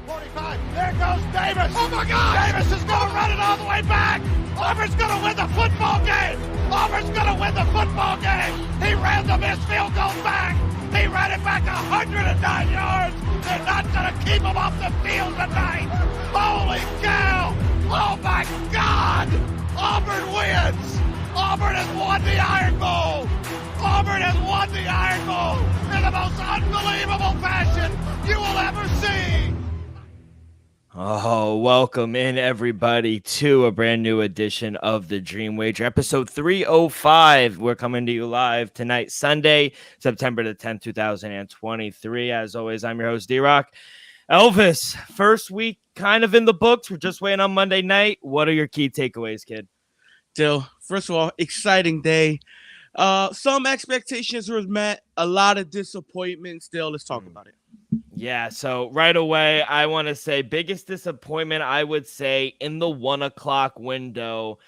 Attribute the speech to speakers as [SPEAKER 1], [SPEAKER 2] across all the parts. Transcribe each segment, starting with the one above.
[SPEAKER 1] 45. There goes Davis.
[SPEAKER 2] Oh my God!
[SPEAKER 1] Davis is going to run it all the way back. Auburn's going to win the football game. Auburn's going to win the football game. He ran the missed field goal back. He ran it back 109 yards. They're not going to keep him off the field tonight. Holy cow! Oh my God! Auburn wins. Auburn has won the Iron Bowl. Auburn has won the Iron Bowl in the most unbelievable fashion you will ever see.
[SPEAKER 3] Oh, welcome in everybody to a brand new edition of the Dream Wager, episode 305. We're coming to you live tonight, Sunday, September the 10th, 2023. As always, I'm your host, D-Rock. Elvis, first week kind of in the books. We're just waiting on Monday night. What are your key takeaways, kid?
[SPEAKER 2] Still, first of all, exciting day. Some expectations were met, a lot of disappointment. Still, let's talk about it.
[SPEAKER 3] Yeah, so right away, I want to say biggest disappointment, I would say, in the 1 o'clock window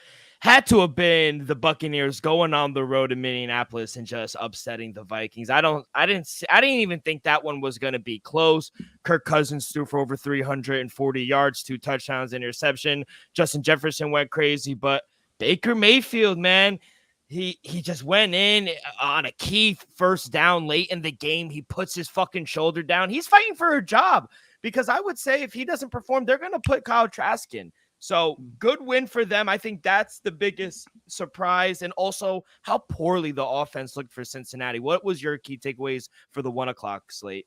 [SPEAKER 3] had to have been the Buccaneers going on the road in Minneapolis and just upsetting the Vikings. I didn't even think that one was going to be close. Kirk Cousins threw for over 340 yards, 2 touchdowns, interception. Justin Jefferson went crazy, but Baker Mayfield, man, he just went in on a key first down late in the game. He puts his fucking shoulder down. He's fighting for a job because I would say if he doesn't perform, they're going to put Kyle Trask in. So good win for them. I think that's the biggest surprise. And also how poorly the offense looked for Cincinnati. What was your key takeaways for the 1 o'clock slate?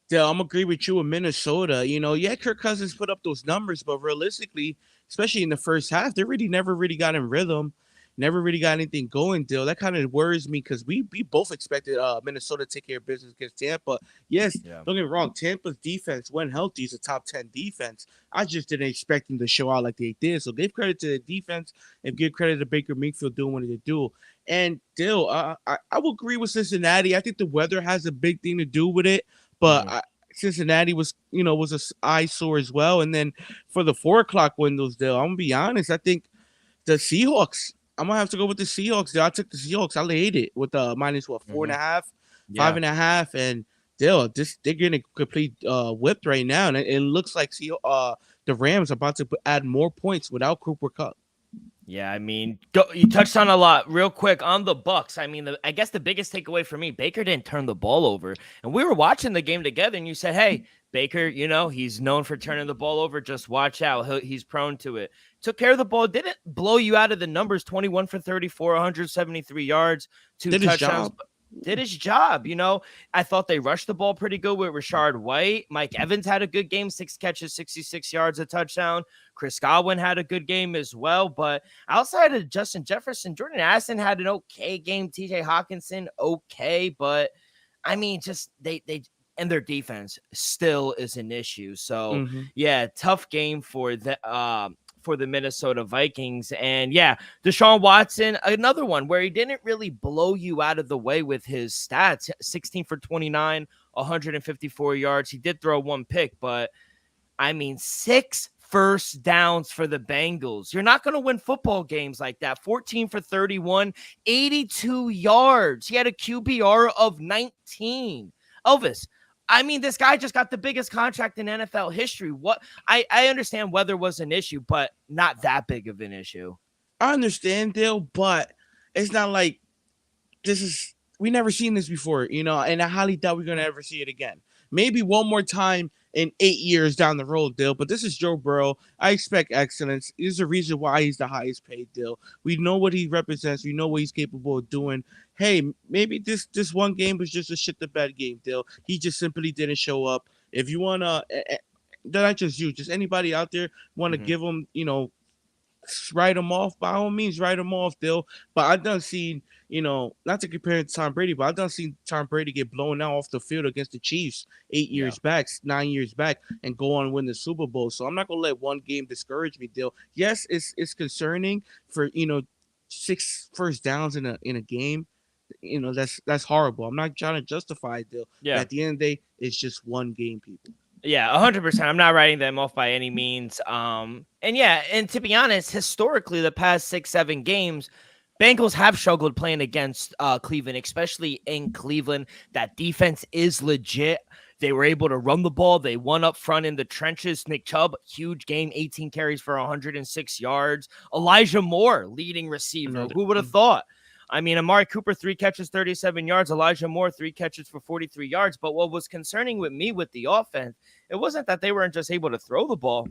[SPEAKER 2] Yeah, I'm agree with you with Minnesota. Yeah, Kirk Cousins put up those numbers, but realistically, especially in the first half, they never really got in rhythm. Never really got anything going, Dill. That kind of worries me because we both expected Minnesota to take care of business against Tampa. Yes, Don't get me wrong. Tampa's defense, when healthy, is a top 10 defense. I just didn't expect them to show out like they did. So give credit to the defense and give credit to Baker Mayfield doing what they do. And Dill, I will agree with Cincinnati. I think the weather has a big thing to do with it, but Cincinnati was an eyesore as well. And then for the 4 o'clock windows, Dill, I'm gonna be honest. I think the Seahawks. I'm gonna have to go with the Seahawks. I took the Seahawks. I laid it with minus 4.5, 5.5, and they're getting complete whipped right now. And it looks like the Rams are about to add more points without Cooper Kupp.
[SPEAKER 3] Yeah, I mean, you touched on a lot real quick on the Bucks. I mean, I guess the biggest takeaway for me, Baker didn't turn the ball over. And we were watching the game together, and you said, hey, Baker, he's known for turning the ball over. Just watch out. He's prone to it. Took care of the ball. Didn't blow you out of the numbers. 21 for 34, 173 yards, 2 touchdowns. Did his job. I thought they rushed the ball pretty good with Rashard White. Mike Evans had a good game, 6 catches, 66 yards, a touchdown. Chris Godwin had a good game as well. But outside of Justin Jefferson, Jordan Addison had an okay game. TJ Hawkinson, okay. But, I mean, just they and their defense still is an issue. So, yeah, tough game for the Minnesota Vikings. And yeah, Deshaun Watson, another one where he didn't really blow you out of the way with his stats. 16 for 29, 154 yards. He did throw 1 pick, but I mean, 6 first downs for the Bengals. You're not going to win football games like that. 14 for 31, 82 yards. He had a QBR of 19. Elvis, I mean, this guy just got the biggest contract in NFL history. I understand weather was an issue, but not that big of an issue.
[SPEAKER 2] I understand, Dale, but it's not like we never seen this before, and I highly doubt we're going to ever see it again. Maybe one more time in 8 years down the road, Dale, but this is Joe Burrow. I expect excellence. There's a reason why he's the highest paid, Dale. We know what he represents. We know what he's capable of doing. Hey, maybe this one game was just a shit the bed game, Dale. He just simply didn't show up. If you want to, not just you, just anybody out there want to give him, write him off, by all means, write him off, Dale. But I done seen, not to compare it to Tom Brady, but I done seen Tom Brady get blown out off the field against the Chiefs 9 years back, and go on and win the Super Bowl. So I'm not gonna let one game discourage me, Dale. Yes, it's concerning for 6 first downs in a game. That's horrible. I'm not trying to justify it, Dale.
[SPEAKER 3] Yeah.
[SPEAKER 2] At the end of the day, it's just one game, people.
[SPEAKER 3] Yeah, 100%. I'm not writing them off by any means. And to be honest, historically, the past 6-7 games, Bengals have struggled playing against Cleveland, especially in Cleveland. That defense is legit. They were able to run the ball. They won up front in the trenches. Nick Chubb, huge game, 18 carries for 106 yards. Elijah Moore, leading receiver. Who would have thought? I mean, Amari Cooper, 3 catches, 37 yards. Elijah Moore, 3 catches for 43 yards. But what was concerning with me with the offense, it wasn't that they weren't just able to throw the ball.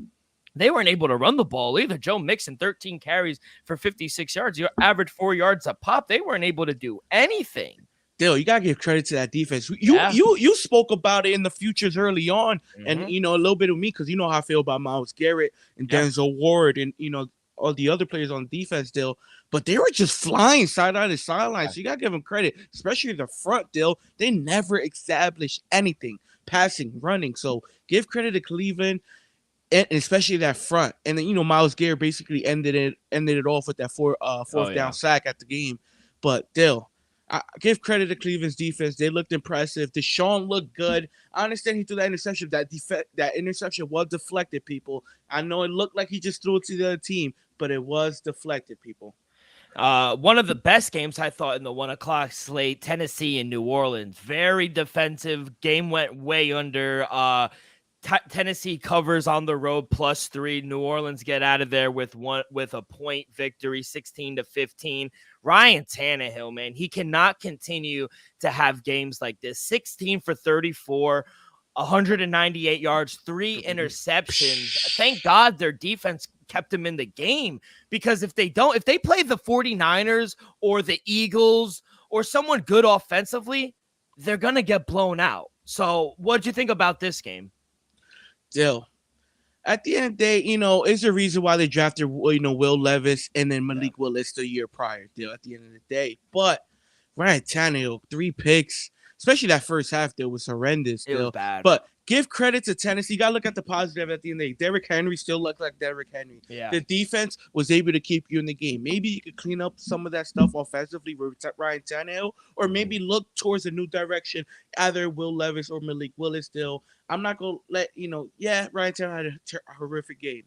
[SPEAKER 3] They weren't able to run the ball either. Joe Mixon, 13 carries for 56 yards. Your average 4 yards a pop. They weren't able to do anything.
[SPEAKER 2] Dale, you gotta give credit to that defense. You spoke about it in the futures early on, and a little bit of me because you know how I feel about Myles Garrett and Denzel Ward and all the other players on defense, Dale. But they were just flying sideline to sideline. So you gotta give them credit, especially the front, Dale. They never established anything, passing, running. So give credit to Cleveland. And especially that front, and then Myles Garrett basically ended it off with that fourth down sack at the game. But Dale, I give credit to Cleveland's defense. They looked impressive. Deshaun looked good. I understand he threw that interception. That interception was deflected, people. I know it looked like he just threw it to the other team, but it was deflected, people.
[SPEAKER 3] One of the best games I thought in the 1:00 slate, Tennessee and New Orleans. Very defensive. Game went way under. Tennessee covers on the road +3. New Orleans get out of there with a point victory, 16-15. Ryan Tannehill, man, he cannot continue to have games like this. 16 for 34, 198 yards, 3 interceptions. Thank God their defense kept him in the game, because if they play the 49ers or the Eagles or someone good offensively, they're going to get blown out. So what'd you think about this game?
[SPEAKER 2] Still, at the end of the day, it's the reason why they drafted, Will Levis and then Malik Willis the year prior, at the end of the day. But Ryan Tannehill, 3 picks, especially that first half, was horrendous.
[SPEAKER 3] It was bad.
[SPEAKER 2] But give credit to Tennessee. You got to look at the positive at the end of the day. Derrick Henry still looked like Derrick Henry.
[SPEAKER 3] Yeah.
[SPEAKER 2] The defense was able to keep you in the game. Maybe you could clean up some of that stuff offensively with Ryan Tannehill, or maybe look towards a new direction, either Will Levis or Malik Willis still. I'm not going to let, Ryan Tannehill had a horrific game.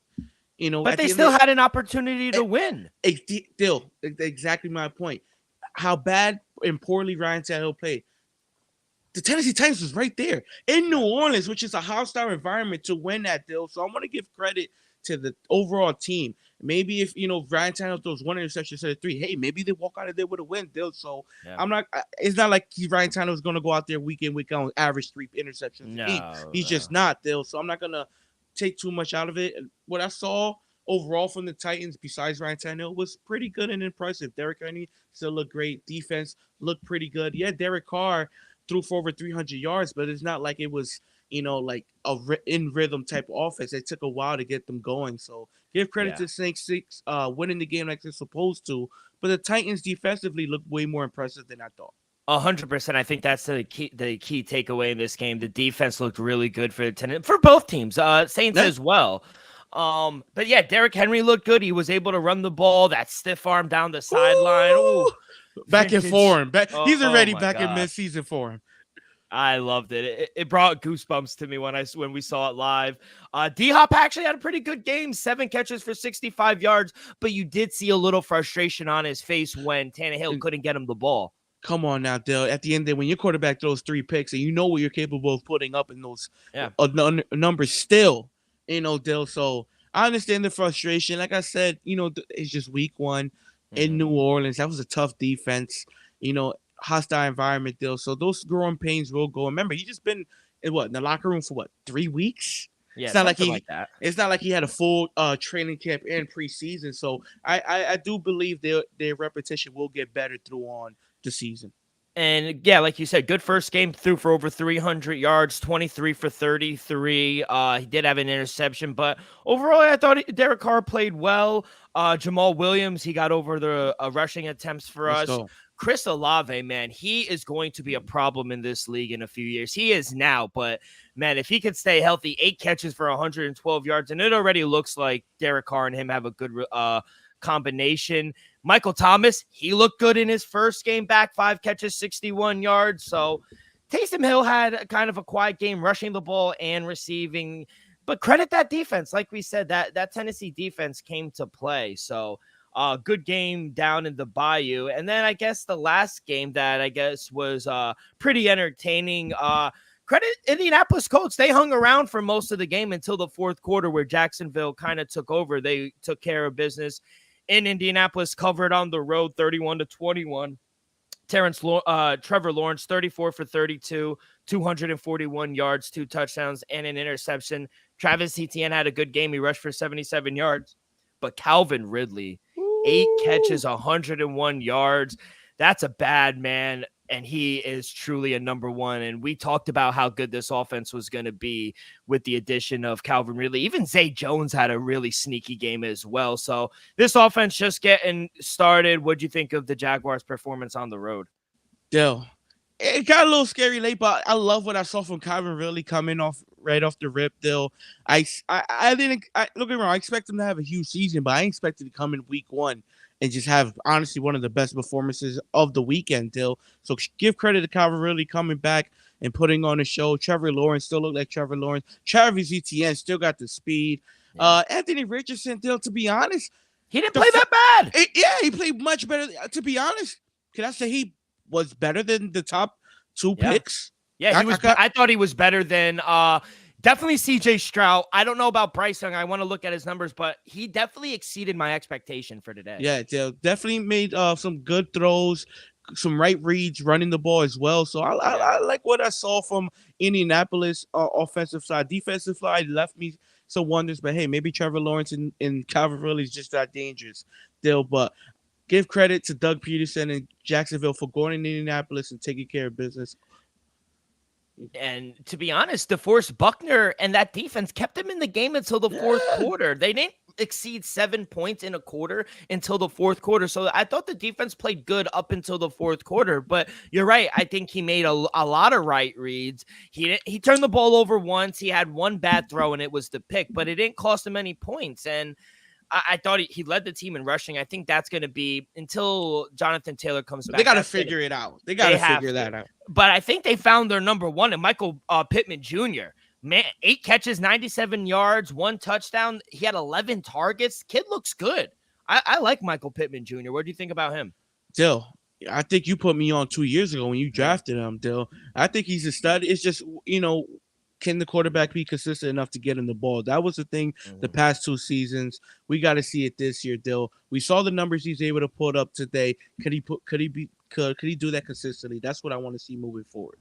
[SPEAKER 3] But they still had an opportunity to win.
[SPEAKER 2] Still, exactly my point. How bad and poorly Ryan Tannehill played. The Tennessee Titans was right there in New Orleans, which is a hostile environment, to win that deal. So I'm going to give credit to the overall team. Maybe if, Ryan Tannehill throws 1 interception instead of 3, hey, maybe they walk out of there with a win, deal. So it's not like Ryan Tannehill is going to go out there week in, week out and average 3 interceptions a game. He's just not, deal. So I'm not going to take too much out of it. What I saw overall from the Titans, besides Ryan Tannehill, was pretty good and impressive. Derrick Henry still looked great. Defense looked pretty good. Yeah, Derek Carr threw for over 300 yards, but it's not like it was, like a in rhythm type of offense. It took a while to get them going. So give credit to Saints winning the game like they're supposed to. But the Titans defensively looked way more impressive than I thought.
[SPEAKER 3] 100%. I think that's the key takeaway in this game. The defense looked really good for both teams, Saints as well. But yeah, Derrick Henry looked good. He was able to run the ball, that stiff arm down the sideline. Ooh.
[SPEAKER 2] Back in form. He's already back in midseason form.
[SPEAKER 3] I loved it. It brought goosebumps to me when we saw it live. D-Hop actually had a pretty good game, 7 catches for 65 yards, but you did see a little frustration on his face when Tannehill couldn't get him the ball.
[SPEAKER 2] Come on now, Dale. At the end of the day, when your quarterback throws 3 picks and you know what you're capable of putting up in those numbers still, Dale. So I understand the frustration. Like I said, it's just week 1 in New Orleans. That was a tough defense, hostile environment, Dale. So those growing pains will go. Remember, he just been in the locker room for 3 weeks?
[SPEAKER 3] Yeah,
[SPEAKER 2] it's not like he had a full training camp and preseason. So I do believe their repetition will get better through on the season.
[SPEAKER 3] And yeah, like you said, good first game, threw for over 300 yards, 23 for 33. He did have an interception, but overall, I thought Derek Carr played well. Jamal Williams, he got over the rushing attempts for us.
[SPEAKER 2] Go.
[SPEAKER 3] Chris Olave, man, he is going to be a problem in this league in a few years. He is now, but man, if he could stay healthy, 8 catches for 112 yards, and it already looks like Derek Carr and him have a good combination. Michael Thomas, he looked good in his first game back, 5 catches, 61 yards. So Taysom Hill had kind of a quiet game, rushing the ball and receiving. But credit that defense. Like we said, that Tennessee defense came to play. So good game down in the Bayou. And then I guess the last game that I guess was pretty entertaining. credit Indianapolis Colts. They hung around for most of the game until the fourth quarter where Jacksonville kind of took over. They took care of business in Indianapolis, covered on the road 31-21. Trevor Lawrence, 34 for 32, 241 yards, 2 touchdowns, and an interception. Travis Etienne had a good game. He rushed for 77 yards. But Calvin Ridley, 8 catches, 101 yards. That's a bad man, and he is truly a number one. And we talked about how good this offense was going to be with the addition of Calvin Ridley. Even Zay Jones had a really sneaky game as well. So this offense just getting started. What'd you think of the Jaguars' performance on the road?
[SPEAKER 2] Dill, it got a little scary late, but I love what I saw from Calvin Ridley coming off right off the rip. Dill, I didn't look at me wrong. I expect him to have a huge season, but I expected to come in week 1 and just have honestly one of the best performances of the weekend. Dill, so give credit to Calvin Ridley coming back and putting on a show. Trevor Lawrence still looked like Trevor Lawrence. Travis Etienne still got the speed. Yeah. Anthony Richardson, Dill, to be honest,
[SPEAKER 3] he didn't play that bad.
[SPEAKER 2] He played much better. To be honest, can I say he was better than the top 2 picks?
[SPEAKER 3] Yeah, I thought he was better than definitely CJ Stroud. I don't know about Bryce Young. I want to look at his numbers, but he definitely exceeded my expectation for today.
[SPEAKER 2] Yeah, definitely made some good throws, some right reads, running the ball as well. So I like what I saw from Indianapolis offensive side. Defensive side left me some wonders, but hey, maybe Trevor Lawrence and Calvin Ridley is just that dangerous still. But give credit to Doug Peterson and Jacksonville for going in Indianapolis and taking care of business.
[SPEAKER 3] And to be honest, DeForest Buckner and that defense kept them in the game until the fourth quarter. They didn't exceed 7 points in a quarter until the fourth quarter. So I thought the defense played good up until the fourth quarter. But you're right. I think he made a lot of right reads. He turned the ball over once. He had one bad throw, and it was the pick. But it didn't cost him any points. And I thought he led the team in rushing. I think that's going to be until Jonathan Taylor comes back.
[SPEAKER 2] They got to figure it out. They got to figure that out.
[SPEAKER 3] But I think they found their number one, and Michael Pittman Jr. Man, 8 catches, 97 yards, 1 touchdown. He had 11 targets. Kid looks good. I like Michael Pittman Jr. What do you think about him?
[SPEAKER 2] Dill, I think you put me on 2 years ago when you drafted him, Dill. I think he's a stud. It's just, can the quarterback be consistent enough to get him the ball? That was the thing the past 2 seasons. We got to see it this year, Dill. We saw the numbers he's able to put up today. Could he do that consistently? That's what I want to see moving forward.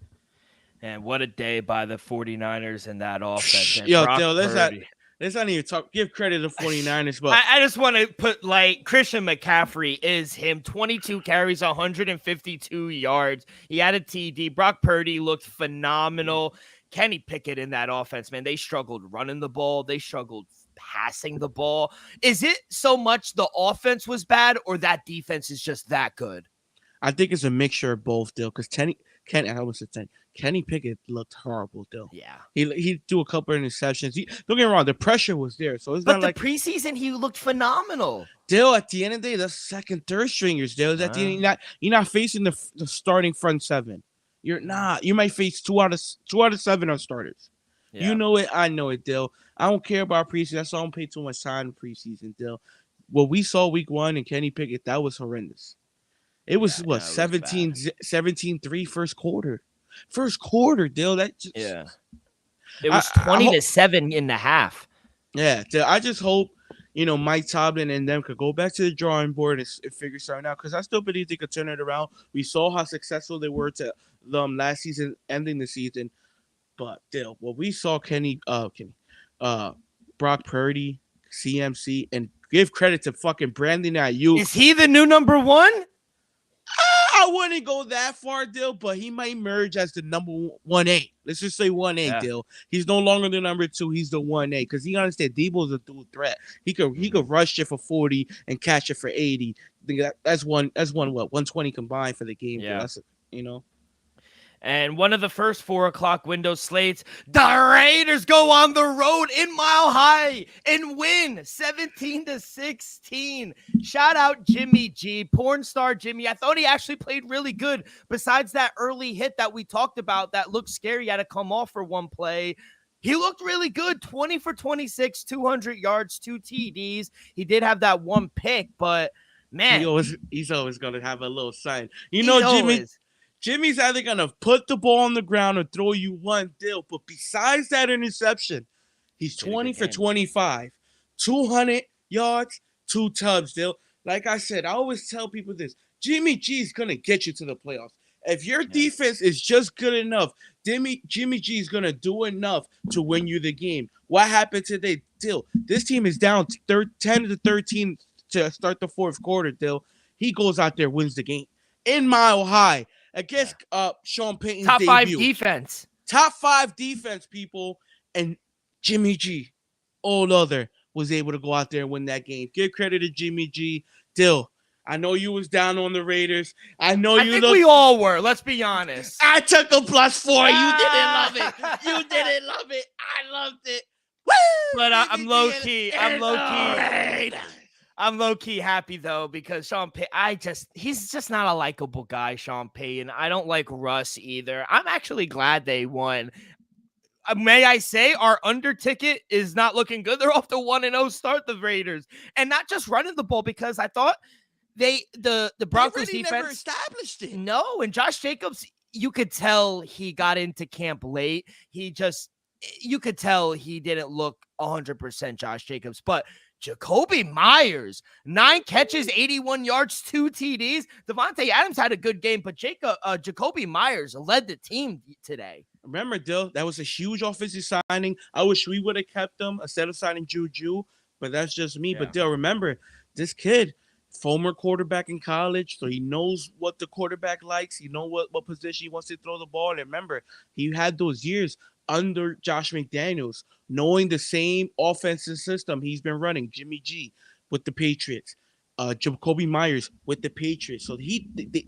[SPEAKER 3] And what a day by the 49ers in that offense.
[SPEAKER 2] Yo, Dill, let's not even talk. Give credit to 49ers, but
[SPEAKER 3] I just want to put Christian McCaffrey is him. 22 carries, 152 yards. He had a TD. Brock Purdy looked phenomenal. Kenny Pickett in that offense, man, they struggled running the ball. They struggled passing the ball. Is it so much the offense was bad or that defense is just that good?
[SPEAKER 2] I think it's a mixture of both, Dill, because Kenny Pickett looked horrible, Dill.
[SPEAKER 3] Yeah.
[SPEAKER 2] He threw a couple of interceptions. Don't get me wrong, the pressure was there. So it's
[SPEAKER 3] but
[SPEAKER 2] not
[SPEAKER 3] the
[SPEAKER 2] like
[SPEAKER 3] preseason, he looked phenomenal.
[SPEAKER 2] Dill, at the end of the day, the second, third stringers, Dill. At the end, you're not facing the starting front 7. You're not. You might face 2 out of 7 are starters. Yeah. You know it. I know it, Dill. I don't care about preseason. That's why I don't pay too much time in preseason, Dill. What we saw week 1 and Kenny Pickett, that was horrendous. It was 17-3 first quarter. First quarter, Dill. That just,
[SPEAKER 3] It was 20-7 in the half.
[SPEAKER 2] Yeah, Dill, I just hope Mike Tomlin and them could go back to the drawing board and figure something out, because I still believe they could turn it around. We saw how successful they were to them last season, ending the season. But Dill, what we saw Brock Purdy, CMC, and give credit to fucking Brandon Ayuk.
[SPEAKER 3] Is he the new number 1?
[SPEAKER 2] I wouldn't go that far, Dill, but he might emerge as the number 1A. Let's just say 1A, Dill. He's no longer the number 2. He's the 1A, because he understands Debo's a dual threat. He could rush it for 40 and catch it for 80. That's 120 combined for the game. Yeah. That's
[SPEAKER 3] And one of the first 4 o'clock window slates, the Raiders go on the road in Mile High and win 17-16. Shout out Jimmy G, porn star Jimmy. I thought he actually played really good. Besides that early hit that we talked about that looked scary, he had to come off for one play. He looked really good, 20 for 26, 200 yards, 2 TDs. He did have that one pick, but man.
[SPEAKER 2] He's always going to have a little sign. Jimmy's either gonna put the ball on the ground or throw you one deal. But besides that interception, he's 20 for 25, 200 yards, 2 tubs, Dill. Like I said, I always tell people this: Jimmy G is gonna get you to the playoffs. If your defense is just good enough, Jimmy G is gonna do enough to win you the game. What happened today, Dill? This team is down 10 to 13 to start the fourth quarter, Dill. He goes out there, wins the game in Mile High against Sean Payton's
[SPEAKER 3] top
[SPEAKER 2] debut.
[SPEAKER 3] 5 defense.
[SPEAKER 2] Top 5 defense, people. And Jimmy G, all other, was able to go out there and win that game. Give credit to Jimmy G. Dill, I know you was down on the Raiders. I think
[SPEAKER 3] we all were. Let's be honest.
[SPEAKER 2] I took a +4. You didn't love it. You didn't love it. I loved it. Woo!
[SPEAKER 3] But I'm low key. I'm low key happy though because Sean Payton. He's just not a likable guy. Sean Payton. I don't like Russ either. I'm actually glad they won. May I say our under ticket is not looking good. They're off the 1-0 start, the Raiders, and not just running the ball because I thought the Broncos
[SPEAKER 2] really
[SPEAKER 3] defense
[SPEAKER 2] never established it.
[SPEAKER 3] No, and Josh Jacobs, you could tell he got into camp late. You could tell he didn't look 100% Josh Jacobs, but Jacoby Myers, 9 catches, 81 yards, 2 TDs. Devontae Adams had a good game, but Jacoby Myers led the team today.
[SPEAKER 2] Remember, Dill, that was a huge offensive signing. I wish we would have kept him instead of signing Juju, but that's just me. Yeah. But Dill, remember, this kid, former quarterback in college, so he knows what the quarterback likes. He knows what position he wants to throw the ball. And remember, he had those years under Josh McDaniels, knowing the same offensive system he's been running. Jimmy G with the Patriots, Jacoby Myers with the Patriots. So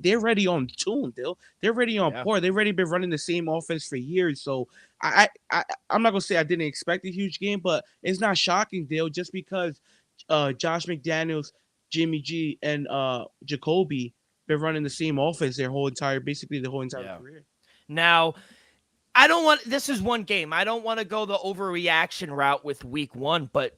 [SPEAKER 2] they're already on tune, Dill. They're already on par. They've already been running the same offense for years. So I'm not gonna say I didn't expect a huge game, but it's not shocking, Dill, just because Josh McDaniels, Jimmy G, and Jacoby been running the same offense their whole entire career.
[SPEAKER 3] Now, this is one game. I don't want to go the overreaction route with week 1, but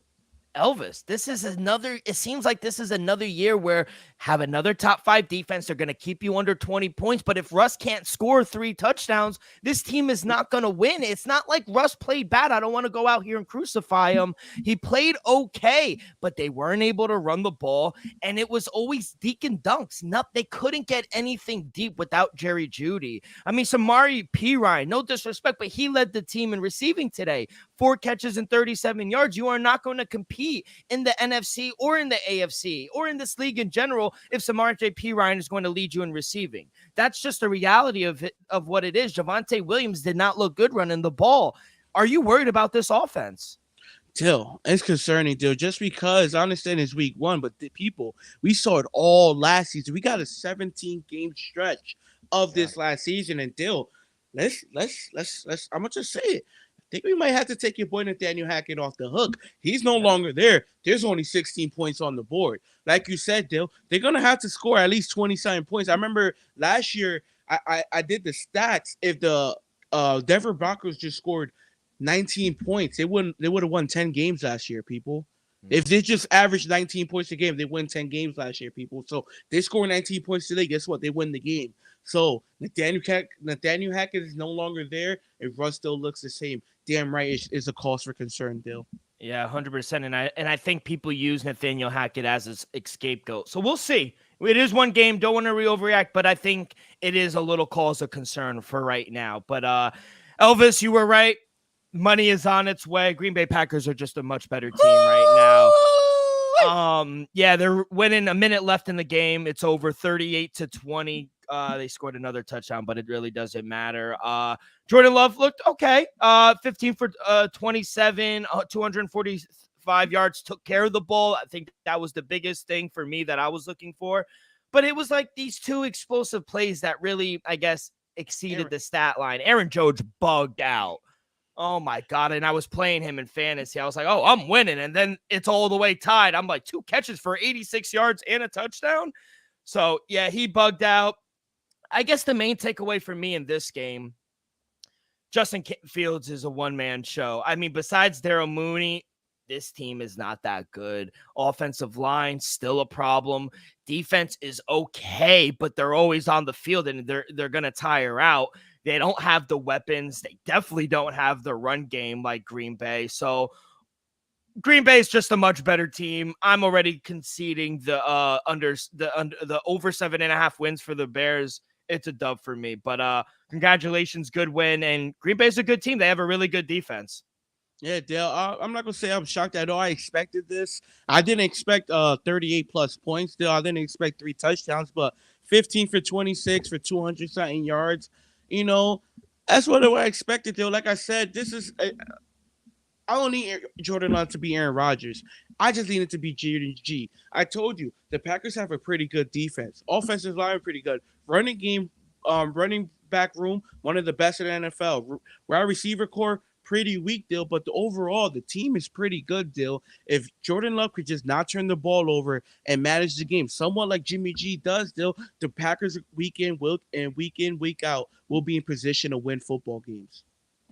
[SPEAKER 3] Elvis, it seems like this is another year where have another top 5 defense. They're going to keep you under 20 points. But if Russ can't score 3 touchdowns, this team is not going to win. It's not like Russ played bad. I don't want to go out here and crucify him. He played okay, but they weren't able to run the ball. And it was always deke and dunks. They couldn't get anything deep without Jerry Jeudy. I mean, Samari Pirine, no disrespect, but he led the team in receiving today. 4 catches and 37 yards. You are not going to compete in the NFC or in the AFC or in this league in general if Samari Pirine is going to lead you in receiving. That's just the reality of what it is. Javonte Williams did not look good running the ball. Are you worried about this offense?
[SPEAKER 2] Dill, it's concerning, Dill, just because I understand it's week 1, but we saw it all last season. We got a 17-game stretch of this last season, and Dill, let's I'm gonna just say it. I think we might have to take your boy Nathaniel Hackett off the hook. He's no longer there. There's only 16 points on the board. Like you said, Dill, they're going to have to score at least 27 points. I remember last year I did the stats. If the Denver Broncos just scored 19 points, they would have won 10 games last year, people. If they just averaged 19 points a game, they win 10 games last year, people. So they score 19 points today. Guess what? They win the game. So Nathaniel Hackett is no longer there. If Russ still looks the same, damn right is a cause for concern, Dill.
[SPEAKER 3] Yeah, 100%. And I think people use Nathaniel Hackett as a scapegoat. So we'll see. It is one game. Don't want to overreact, but I think it is a little cause of concern for right now. But Elvis, you were right. Money is on its way. Green Bay Packers are just a much better team right now. They're winning. A minute left in the game. It's over 38-20. They scored another touchdown, but it really doesn't matter. Jordan Love looked okay. 15 for 27, 245 yards, took care of the ball. I think that was the biggest thing for me that I was looking for. But it was like these 2 explosive plays that really, I guess, exceeded the stat line. Aaron Jones bugged out. Oh, my God. And I was playing him in fantasy. I was like, oh, I'm winning. And then it's all the way tied. I'm like 2 catches for 86 yards and a touchdown. So, yeah, he bugged out. I guess the main takeaway for me in this game, Justin Fields is a one-man show. I mean, besides Darryl Mooney, this team is not that good. Offensive line, still a problem. Defense is okay, but they're always on the field and they're going to tire out. They don't have the weapons. They definitely don't have the run game like Green Bay. So Green Bay is just a much better team. I'm already conceding the over 7.5 wins for the Bears. It's a dub for me, but congratulations, good win. And Green Bay's a good team. They have a really good defense.
[SPEAKER 2] Yeah, Dale. I'm not gonna say I'm shocked at all. I expected this. I didn't expect 38 plus points. Dale. I didn't expect 3 touchdowns, but 15 for 26 for 200 something yards. You know, that's what I expected. Dale. Like I said, this is. I don't need Jordan Love to be Aaron Rodgers. I just need it to be G. I told you the Packers have a pretty good defense. Offensive line pretty good. Running game, running back room, one of the best in the NFL. Wide receiver core pretty weak, Dill, but overall the team is pretty good, Dill. If Jordan Love could just not turn the ball over and manage the game, somewhat like Jimmy G does, Dill, the Packers week in, week out will be in position to win football games.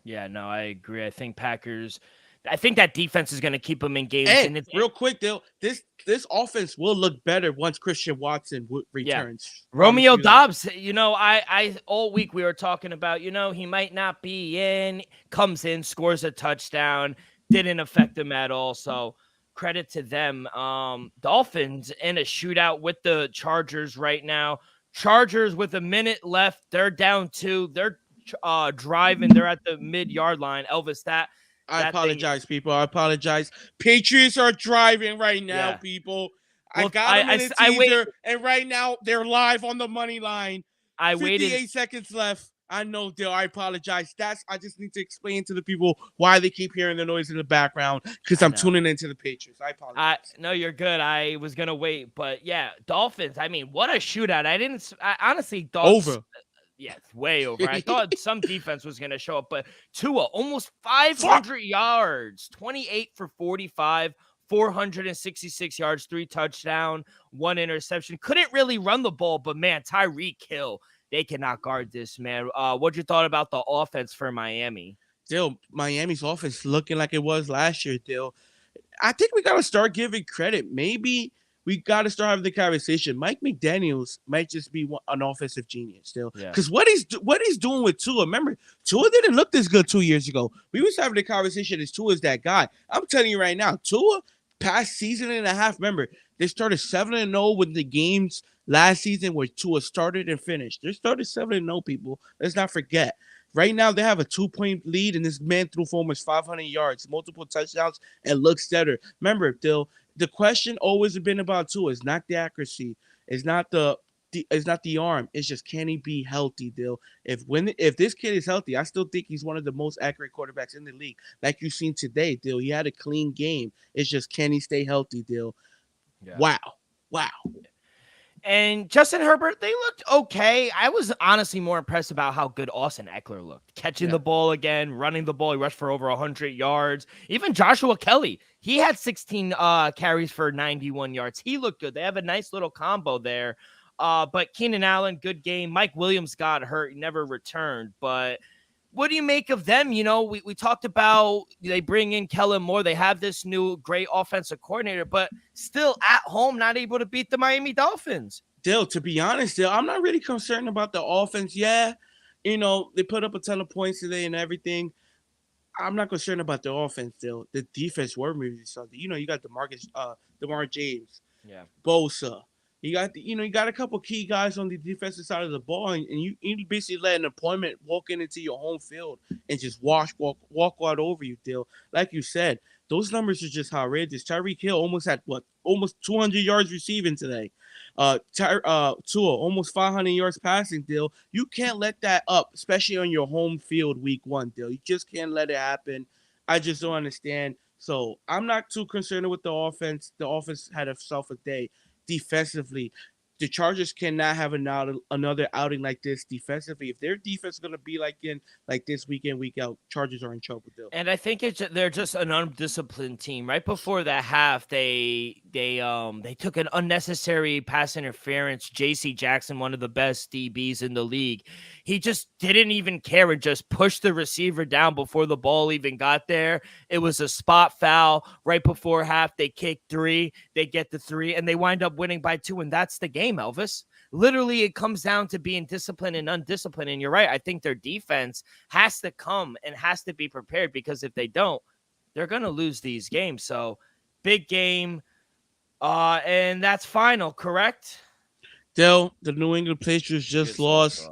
[SPEAKER 3] Yeah, no, I agree. I think that defense is going to keep them engaged.
[SPEAKER 2] And it's real quick, Dill, this offense will look better once Christian Watson returns.
[SPEAKER 3] Yeah. Romeo Doubs, I all week we were talking about, he might not be in, comes in, scores a touchdown, didn't affect him at all. So credit to them. Dolphins in a shootout with the Chargers right now. Chargers with a minute left. They're down 2. They're driving. They're at the mid-yard line. Elvis,
[SPEAKER 2] I apologize, people. I apologize. Patriots are driving right now, people. Well, I got them in a teaser, and right now they're live on the money line. 58 seconds left. I know, Dale. I apologize. I just need to explain to the people why they keep hearing the noise in the background because I'm tuning into the Patriots. I apologize.
[SPEAKER 3] No, you're good. I was gonna wait, but yeah, Dolphins. I mean, what a shootout! I honestly thought
[SPEAKER 2] over.
[SPEAKER 3] Yeah, it's way over. I thought some defense was going to show up, but Tua, almost 500 yards, 28 for 45, 466 yards, 3 touchdowns, 1 interception. Couldn't really run the ball, but man, Tyreek Hill, they cannot guard this, man. What'd you thought about the offense for Miami?
[SPEAKER 2] Dill, Miami's offense looking like it was last year, Dill. I think we got to start giving credit. Maybe we got to start having the conversation. Mike McDaniels might just be an offensive genius still. Because what he's doing with Tua, remember, Tua didn't look this good 2 years ago. We was having the conversation as Tua's that guy. I'm telling you right now, Tua, past season and a half, remember, they started 7-0 with the games last season where Tua started and finished. They started 7-0, people. Let's not forget. Right now, they have a 2-point lead, and this man threw for almost 500 yards, multiple touchdowns, and looks better. Remember, Dill, the question always been about Tua is not the accuracy, it's not the arm. It's just, can he be healthy, Dill? If this kid is healthy, I still think he's one of the most accurate quarterbacks in the league. Like you've seen today, Dill. He had a clean game. It's just, can he stay healthy, Dill? Yeah. Wow.
[SPEAKER 3] And Justin Herbert, they looked okay. I was honestly more impressed about how good Austin Eckler looked. Catching the ball again, running the ball. He rushed for over 100 yards. Even Joshua Kelly, he had 16 carries for 91 yards. He looked good. They have a nice little combo there. But Keenan Allen, good game. Mike Williams got hurt. He never returned. But what do you make of them? We talked about they bring in Kellen Moore. They have this new great offensive coordinator, but still at home, not able to beat the Miami Dolphins.
[SPEAKER 2] Dill, to be honest, Dill, I'm not really concerned about the offense. Yeah, they put up a ton of points today and everything. I'm not concerned about the offense, Dill. The defense were moving something. You got DeMar James, Bosa. You got a couple key guys on the defensive side of the ball, and you basically let an opponent walk into your home field and just walk right over you, Dill. Like you said, those numbers are just outrageous. Tyreek Hill almost had almost 200 yards receiving today. Tua almost 500 yards passing, Dill. You can't let that up, especially on your home field week 1, Dill. You just can't let it happen. I just don't understand. So I'm not too concerned with the offense. The offense had a day. Defensively, the Chargers cannot have another outing like this defensively. If their defense is going to be like this week in, week out, Chargers are in trouble, Dill.
[SPEAKER 3] And I think they're just an undisciplined team. Right before that half, they They took an unnecessary pass interference. J.C. Jackson, one of the best DBs in the league, he just didn't even care and just pushed the receiver down before the ball even got there. It was a spot foul right before half. They kick 3, they get the 3, and they wind up winning by 2, and that's the game, Elvis. Literally, it comes down to being disciplined and undisciplined. And you're right. I think their defense has to come and has to be prepared, because if they don't, they're going to lose these games. So big game. And that's final, correct?
[SPEAKER 2] Dale, the New England Patriots just lost.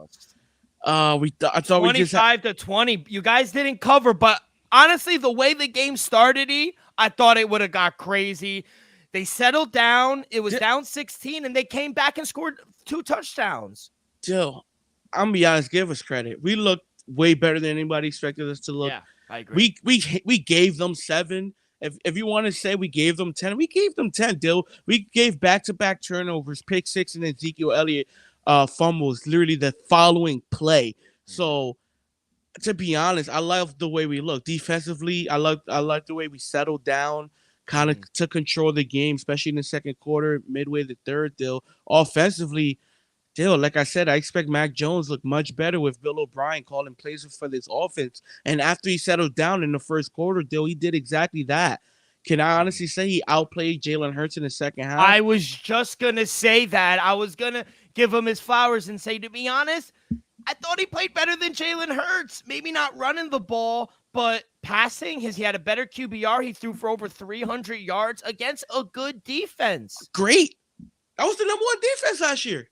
[SPEAKER 2] I thought we just
[SPEAKER 3] 25-20. You guys didn't cover, but honestly, the way the game started, I thought it would have got crazy. They settled down. It was down 16, and they came back and scored 2 touchdowns.
[SPEAKER 2] Dale, I'm gonna be honest. Give us credit. We looked way better than anybody expected us to look.
[SPEAKER 3] Yeah, I agree.
[SPEAKER 2] We gave them 7. If you want to say we gave them 10, we gave them 10, Dill. We gave back-to-back turnovers, pick 6, and Ezekiel Elliott fumbles literally the following play. So, to be honest, I love the way we look. Defensively, I like the way we settled down, kind of took control of the game, especially in the second quarter, midway the third, Dill. Offensively, Dill, like I said, I expect Mac Jones look much better with Bill O'Brien calling plays for this offense. And after he settled down in the first quarter, Dill, he did exactly that. Can I honestly say he outplayed Jalen Hurts in the second half?
[SPEAKER 3] I was just going to say that. I was going to give him his flowers and say, to be honest, I thought he played better than Jalen Hurts. Maybe not running the ball, but passing. He had a better QBR. He threw for over 300 yards against a good defense.
[SPEAKER 2] Great. That was the number 1 defense last year.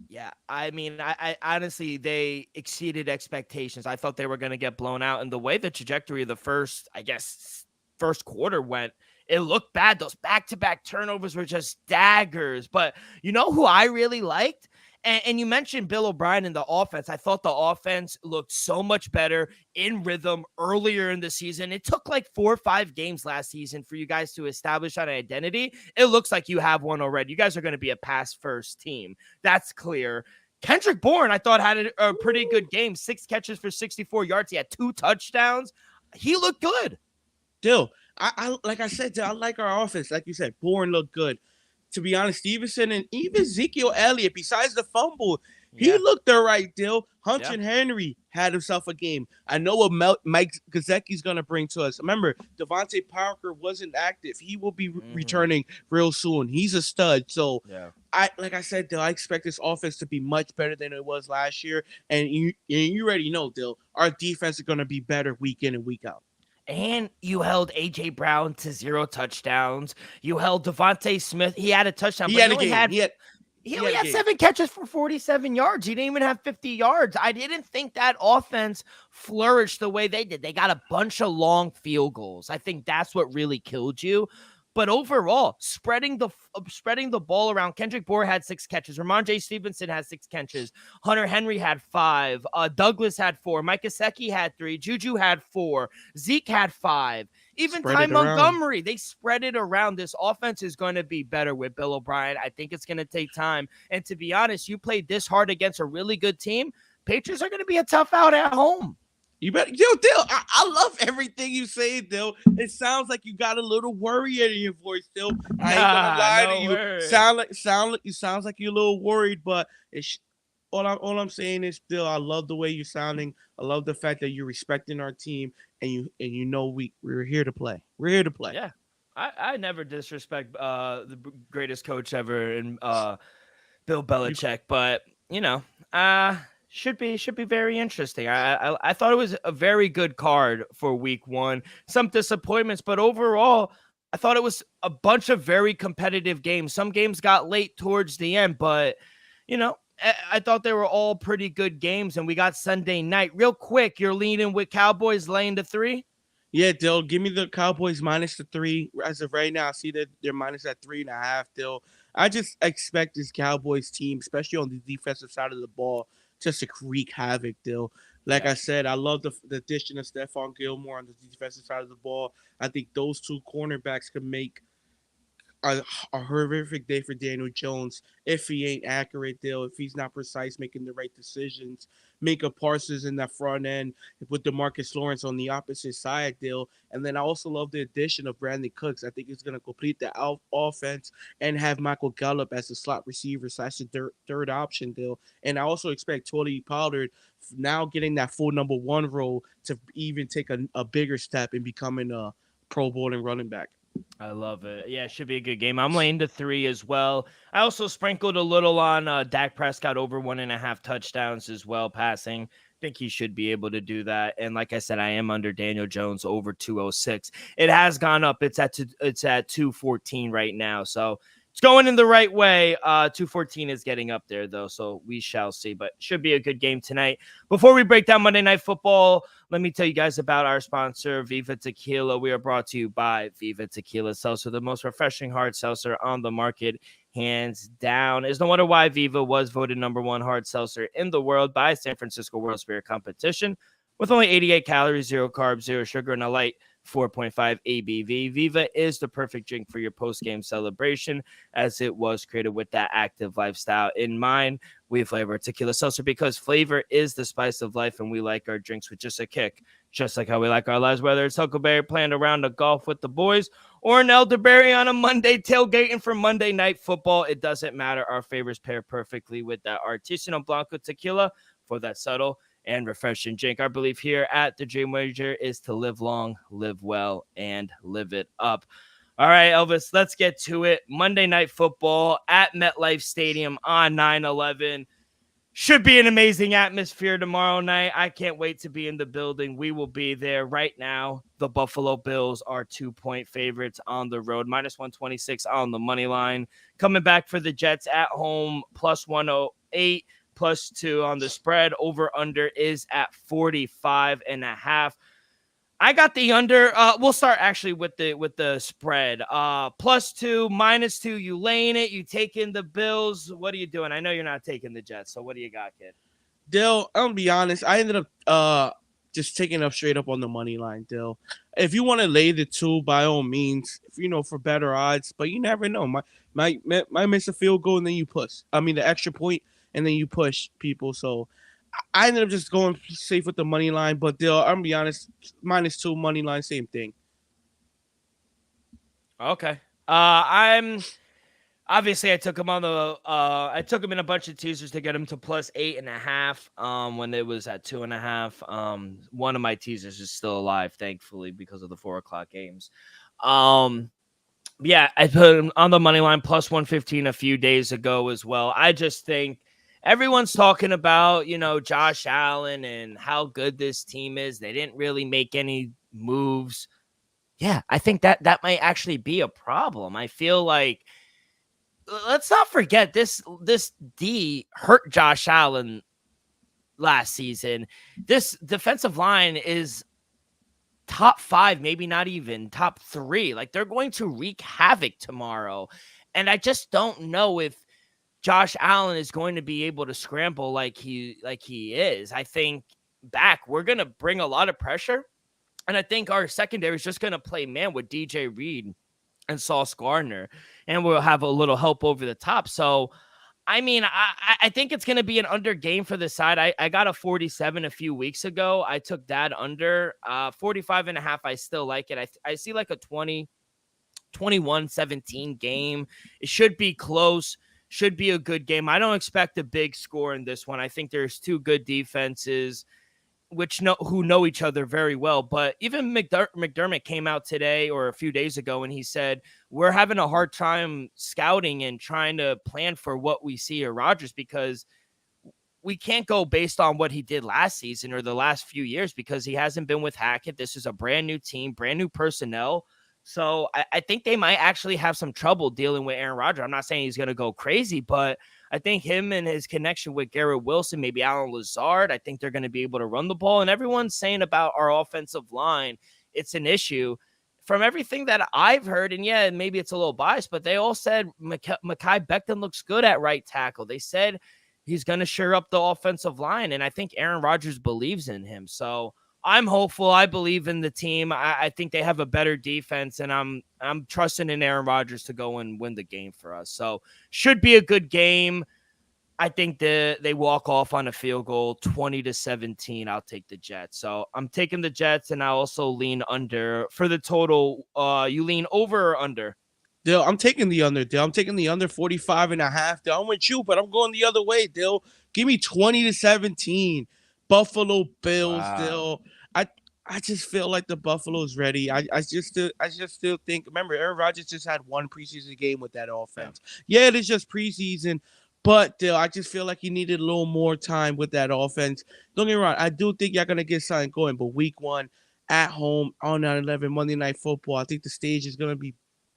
[SPEAKER 3] Yeah, I mean, I honestly, they exceeded expectations. I thought they were going to get blown out. And the way the trajectory of the first quarter went, it looked bad. Those back-to-back turnovers were just daggers. But you know who I really liked? And you mentioned Bill O'Brien in the offense. I thought the offense looked so much better in rhythm earlier in the season. It took like 4 or 5 games last season for you guys to establish an identity. It looks like you have one already. You guys are going to be a pass-first team. That's clear. Kendrick Bourne, I thought, had a pretty good game. 6 catches for 64 yards. He had 2 touchdowns. He looked good.
[SPEAKER 2] Dill, I like I said, Dill, I like our offense. Like you said, Bourne looked good. To be honest, Stevenson and even Ezekiel Elliott, besides the fumble, he looked all right, Dill. Hunter Henry had himself a game. I know what Mike Gesicki's going to bring to us. Remember, Devontae Parker wasn't active. He will be returning real soon. He's a stud. So, like I said, Dill, I expect this offense to be much better than it was last year. And you already know, Dill, our defense is going to be better week in and week out.
[SPEAKER 3] And you held A.J. Brown to 0 touchdowns. You held Devontae Smith. He had a touchdown.
[SPEAKER 2] He only had
[SPEAKER 3] 7 catches for 47 yards. He didn't even have 50 yards. I didn't think that offense flourished the way they did. They got a bunch of long field goals. I think that's what really killed you. But overall, spreading the ball around. Kendrick Bourne had 6 catches. Ramondre Stevenson had 6 catches. Hunter Henry had 5. Douglas had 4. Mike Gesicki had 3. Juju had 4. Zeke had 5. Even Ty Montgomery, they spread it around. This offense is going to be better with Bill O'Brien. I think it's going to take time. And to be honest, you played this hard against a really good team. Patriots are going to be a tough out at home.
[SPEAKER 2] You better, Dill. I love everything you say, Dill. It sounds like you got a little worry in your voice, Dill. I ain't gonna lie to you. Worry. Sounds like you're a little worried, but all I'm saying is, Dill, I love the way you're sounding. I love the fact that you're respecting our team, and you know we're here to play. We're here to play.
[SPEAKER 3] Yeah, I never disrespect the greatest coach ever in Bill Belichick, but you know, should be very interesting. I thought it was a very good card for week 1. Some disappointments, but overall, I thought it was a bunch of very competitive games. Some games got late towards the end, but you know, I thought they were all pretty good games. And we got Sunday night. Real quick, you're leaning with Cowboys laying the 3?
[SPEAKER 2] Yeah, Dill, give me the Cowboys minus the 3. As of right now, I see that they're minus at 3.5, Dill. I just expect this Cowboys team, especially on the defensive side of the ball, just to wreak havoc, Dill. Like I said, I love the addition of Stephon Gilmore on the defensive side of the ball. I think those 2 cornerbacks can make a horrific day for Daniel Jones if he ain't accurate, Dill, if he's not precise, making the right decisions. Micah Parsons in that front end with DeMarcus Lawrence on the opposite side, deal. And then I also love the addition of Brandon Cooks. I think it's going to complete the offense and have Michael Gallup as a slot receiver slash the third option, deal. And I also expect Tony Pollard now getting that full number one role to even take a bigger step in becoming a Pro Bowling running back.
[SPEAKER 3] I love it. Yeah, it should be a good game. I'm laying to 3 as well. I also sprinkled a little on Dak Prescott over 1.5 touchdowns as well, passing. I think he should be able to do that. And like I said, I am under Daniel Jones over 206. It has gone up. It's at 214 right now. So it's going in the right way. 214 is getting up there, though, so we shall see. But should be a good game tonight. Before we break down Monday Night Football, let me tell you guys about our sponsor, Viva Tequila. We are brought to you by Viva Tequila Seltzer, the most refreshing hard seltzer on the market, hands down. It's no wonder why Viva was voted #1 hard seltzer in the world by San Francisco World Spirit Competition. With only 88 calories, 0 carbs, 0 sugar, and a light 4.5 ABV. Viva is the perfect drink for your post-game celebration, as it was created with that active lifestyle in mind. We flavor tequila seltzer because flavor is the spice of life, and we like our drinks with just a kick, just like how we like our lives, whether it's Huckleberry playing around the golf with the boys or an elderberry on a Monday tailgating for Monday Night Football. It doesn't matter. Our favorites pair perfectly with that Artisanal Blanco tequila for that subtle and refreshing drink. Our belief here at the Dream Wager is to live long, live well, and live it up. All right, Elvis, let's get to it. Monday Night Football at MetLife Stadium on 9/11. Should be an amazing atmosphere tomorrow night. I can't wait to be in the building. We will be there right now. The Buffalo Bills are 2-point favorites on the road, -126 on the money line. Coming back for the Jets at home, +108. +2 on the spread. Over under is at 45.5. I got the under. We'll start actually with the spread. +2, -2. You laying it. You taking the Bills. What are you doing? I know you're not taking the Jets. So what do you got, kid?
[SPEAKER 2] Dill, I'm gonna be honest. I ended up just taking up straight up on the money line, Dill. If you want to lay the 2, by all means, for better odds. But you never know. Might miss a field goal and then you push. I mean the extra point and then you push people. So I ended up just going safe with the money line. But Dill, I'm gonna be honest, -2 money line, same thing.
[SPEAKER 3] Okay. I'm obviously I took him on the I took him in a bunch of teasers to get him to +8.5 when it was at 2.5. One of my teasers is still alive, thankfully, because of the 4:00 games. Yeah, I put him on the money line +115 a few days ago as well. I just think everyone's talking about, Josh Allen and how good this team is. They didn't really make any moves. Yeah, I think that might actually be a problem. I feel like, let's not forget, this D hurt Josh Allen last season. This defensive line is top 5, maybe not even top 3. Like, they're going to wreak havoc tomorrow. And I just don't know if Josh Allen is going to be able to scramble like he is. I think we're going to bring a lot of pressure. And I think our secondary is just going to play man with DJ Reed and Sauce Gardner. And we'll have a little help over the top. So, I mean, I think it's going to be an under game for the side. I got a 47 a few weeks ago. I took that under 45.5. I still like it. I see like a 21-17 game. It should be close. Should be a good game. I don't expect a big score in this one. I think there's 2 good defenses who know each other very well. But even McDermott came out today or a few days ago and he said, we're having a hard time scouting and trying to plan for what we see at Rodgers because we can't go based on what he did last season or the last few years because he hasn't been with Hackett. This is a brand new team, brand new personnel. So I think they might actually have some trouble dealing with Aaron Rodgers. I'm not saying he's going to go crazy, but I think him and his connection with Garrett Wilson, maybe Alan Lazard, I think they're going to be able to run the ball. And everyone's saying about our offensive line, it's an issue. From everything that I've heard, and yeah, maybe it's a little biased, but they all said Mekhi Becton looks good at right tackle. They said he's going to shore up the offensive line, and I think Aaron Rodgers believes in him. So I'm hopeful. I believe in the team. I think they have a better defense, and I'm trusting in Aaron Rodgers to go and win the game for us. So should be a good game. I think they walk off on a field goal, 20-17. I'll take the Jets. So I'm taking the Jets, and I also lean under for the total. You lean over or under?
[SPEAKER 2] Dill, I'm taking the under, Dill. I'm taking the under 45.5. Dill, I'm with you, but I'm going the other way, Dill. Give me 20-17. Buffalo Bills,
[SPEAKER 3] Wow.
[SPEAKER 2] Dill. I I just feel like the Buffalo's ready. I just still think. Remember, Aaron Rodgers just had one preseason game with that
[SPEAKER 3] Yeah.
[SPEAKER 2] offense. Yeah, it is just preseason, but Dill, I just feel like he needed a little more time with that offense. Don't get me wrong. I do think y'all gonna get something going, but week one at home on 9/11 Monday Night Football, I think the stage is gonna be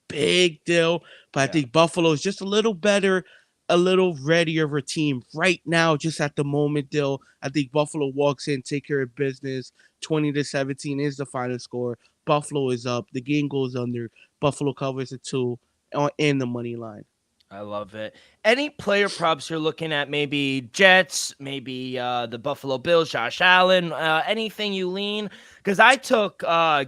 [SPEAKER 2] big deal. But I
[SPEAKER 3] Yeah.
[SPEAKER 2] think Buffalo is just a little better, a little readier of a team right now, just at the moment, Dill. I think Buffalo walks in, take care of business. 20-17 is the final score. Buffalo is up. The game goes under. Buffalo covers a 2 in the money line.
[SPEAKER 3] I love it. Any player props you're looking at? Maybe Jets, maybe the Buffalo Bills, Josh Allen, anything you lean? Because I took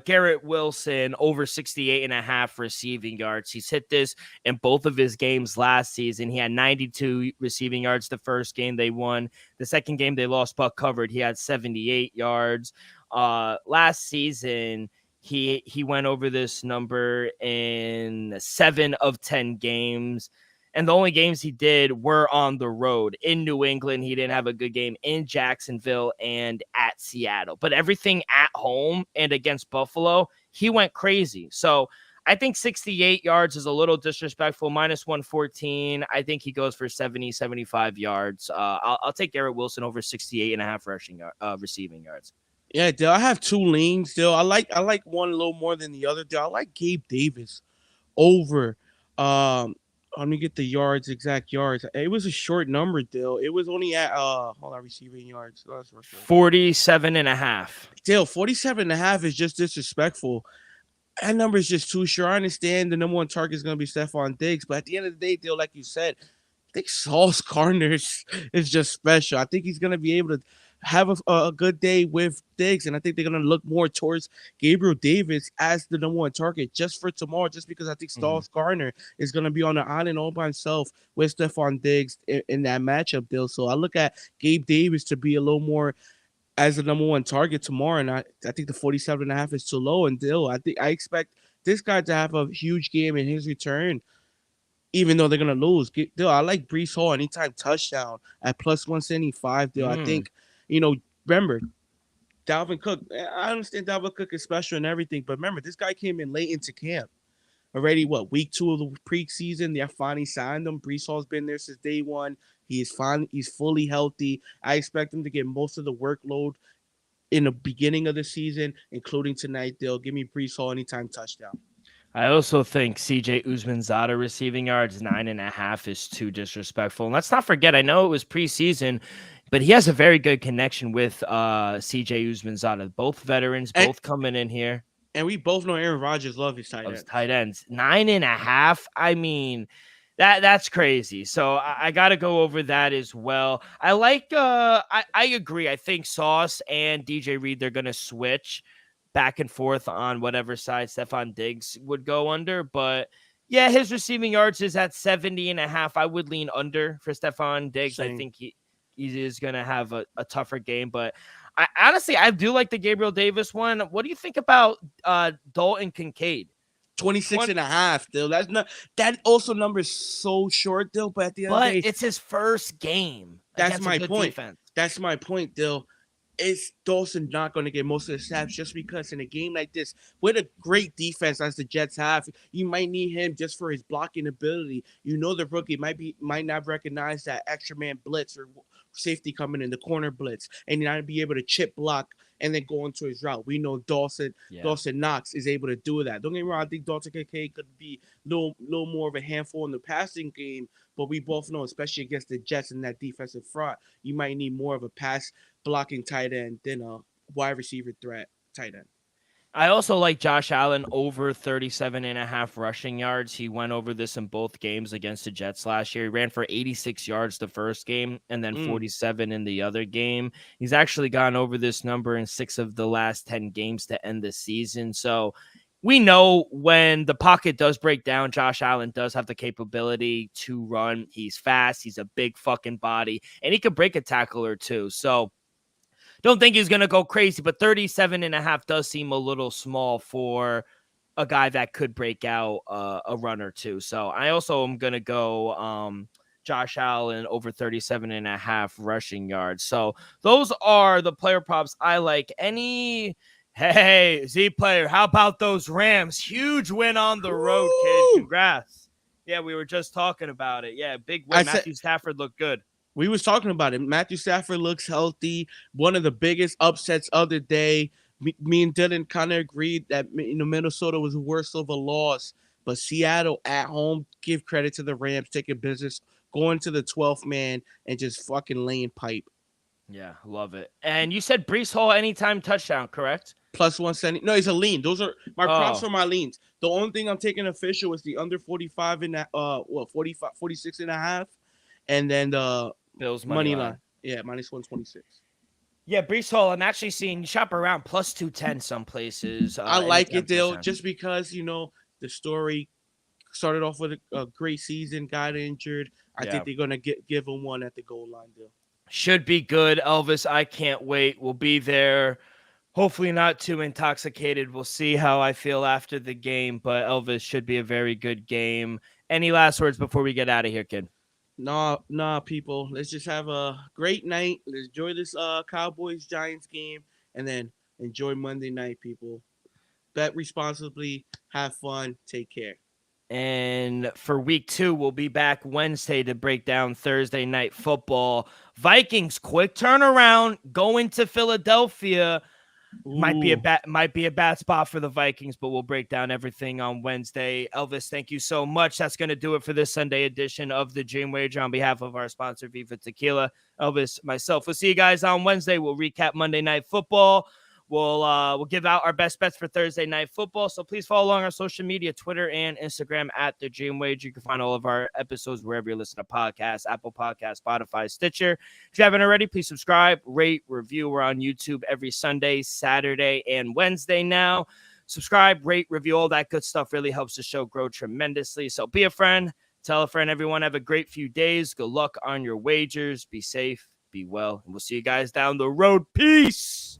[SPEAKER 3] Garrett Wilson over 68.5 receiving yards. He's hit this in both of his games last season. He had 92 receiving yards the first game they won. The second game they lost, but covered. He had 78 yards. Last season, he went over this number in 7 of 10 games. And the only games he did were on the road. In New England, he didn't have a good game. In Jacksonville and at Seattle. But everything at home and against Buffalo, he went crazy. So I think 68 yards is a little disrespectful. Minus 114. I think he goes for 70, 75 yards. I'll take Garrett Wilson over 68.5 receiving yards.
[SPEAKER 2] Yeah, Dill, I have two leans, Dill. I like one a little more than the other, Dill. I like Gabe Davis over. Let me get the exact yards. It was a short number, Dill. It was only at hold on, receiving yards. Oh,
[SPEAKER 3] 47.5.
[SPEAKER 2] Dill, 47.5 is just disrespectful. That number is just too short. I understand the number one target is going to be Stephon Diggs, but at the end of the day, Dill, like you said, I think Sauce Gardner is just special. I think he's going to be able to have a good day with Diggs, and I think they're going to look more towards Gabriel Davis as the number one target just for tomorrow, just because I think Sauce Gardner is going to be on the island all by himself with Stephon Diggs in that matchup, Dill. So I look at Gabe Davis to be a little more as the number one target tomorrow, and I think the 47.5 is too low. And Dill, I expect this guy to have a huge game in his return, even though they're gonna lose. Dill, I like Brees Hall anytime touchdown at plus 175. Dill, I think remember Dalvin Cook. I understand Dalvin Cook is special and everything, but remember this guy came in late into camp. Already, week 2 of the preseason, they finally signed him. Brees Hall's been there since day one. He is fine. He's fully healthy. I expect him to get most of the workload in the beginning of the season, including tonight. They'll give me Brees Hall anytime touchdown.
[SPEAKER 3] I also think CJ Uzman-Zada receiving yards 9.5 is too disrespectful. And let's not forget, I know it was preseason, but he has a very good connection with CJ Uzman-Zada. Both veterans, both coming in here.
[SPEAKER 2] And we both know Aaron Rodgers loves his tight
[SPEAKER 3] ends. 9.5. I mean, that's crazy. So I got to go over that as well. I like. I agree. I think Sauce and DJ Reed, they're gonna switch back and forth on whatever side Stephon Diggs would go under. But yeah, his receiving yards is at 70.5. I would lean under for Stephon Diggs. Same. I think he is gonna have a tougher game, but. I do like the Gabriel Davis one. What do you think about Dalton Kincaid?
[SPEAKER 2] 26.5, Dill. That's not that also number is so short, Dill. But at the end of the day,
[SPEAKER 3] it's his first game.
[SPEAKER 2] That's my point. Defense. That's my point, Dill. Is Dawson not going to get most of the snaps just because in a game like this, with a great defense as the Jets have, you might need him just for his blocking ability. The rookie might not recognize that extra man blitz or safety coming in the corner blitz, and not be able to chip block and then go into his route. We know Dawson Knox is able to do that. Don't get me wrong, I think Dalton Kincaid could be a little more of a handful in the passing game, but we both know, especially against the Jets in that defensive front, you might need more of a pass blocking tight end than a wide receiver threat tight end.
[SPEAKER 3] I also like Josh Allen over 37.5 rushing yards. He went over this in both games against the Jets last year. He ran for 86 yards the first game and then 47 in the other game. He's actually gone over this number in 6 of the last 10 games to end the season. So we know when the pocket does break down, Josh Allen does have the capability to run. He's fast. He's a big fucking body, and he could break a tackle or two. So don't think he's going to go crazy, but 37.5 does seem a little small for a guy that could break out a run or two. So I also am going to go Josh Allen over 37.5 rushing yards. So those are the player props I like. Hey, Z player, how about those Rams? Huge win on the road, kid. Congrats. Yeah, we were just talking about it. Yeah, big win. Matthew Stafford looked good.
[SPEAKER 2] We was talking about it. Matthew Stafford looks healthy. One of the biggest upsets of the day. Me and Dylan kind of agreed that Minnesota was worse of a loss, but Seattle at home, give credit to the Rams taking business, going to the 12th man and just fucking laying pipe.
[SPEAKER 3] Yeah, love it. And you said Brees Hall anytime touchdown, correct?
[SPEAKER 2] Plus 170. No, he's a lean. Those are my props for my leans. The only thing I'm taking official is the under 45 and 45, 46 and a half, and then the
[SPEAKER 3] Bills
[SPEAKER 2] money line. Yeah, minus 126.
[SPEAKER 3] Yeah, Brees Hall, I'm actually seeing you shop around plus 210 some places.
[SPEAKER 2] I like it, Dale, just because, the story started off with a great season, got injured. I think they're going to give him one at the goal line, Dale.
[SPEAKER 3] Should be good, Elvis. I can't wait. We'll be there. Hopefully not too intoxicated. We'll see how I feel after the game, but Elvis should be a very good game. Any last words before we get out of here, kid?
[SPEAKER 2] Nah, people. Let's just have a great night. Let's enjoy this Cowboys-Giants game, and then enjoy Monday night, people. Bet responsibly. Have fun. Take care.
[SPEAKER 3] And for week 2, we'll be back Wednesday to break down Thursday night football. Vikings, quick turnaround, going to Philadelphia.
[SPEAKER 2] Ooh.
[SPEAKER 3] Might be a bad spot for the Vikings, but we'll break down everything on Wednesday. Elvis, thank you so much. That's going to do it for this Sunday edition of the Dream Wager. On behalf of our sponsor, Viva Tequila, Elvis, myself, we'll see you guys on Wednesday. We'll recap Monday Night Football. We'll give out our best bets for Thursday Night Football. So please follow along our social media, Twitter and Instagram at The Dream Wager. You can find all of our episodes wherever you listen to podcasts, Apple Podcasts, Spotify, Stitcher. If you haven't already, please subscribe, rate, review. We're on YouTube every Sunday, Saturday, and Wednesday now. Subscribe, rate, review, all that good stuff really helps the show grow tremendously. So be a friend, tell a friend, everyone. Have a great few days. Good luck on your wagers. Be safe, be well, and we'll see you guys down the road. Peace.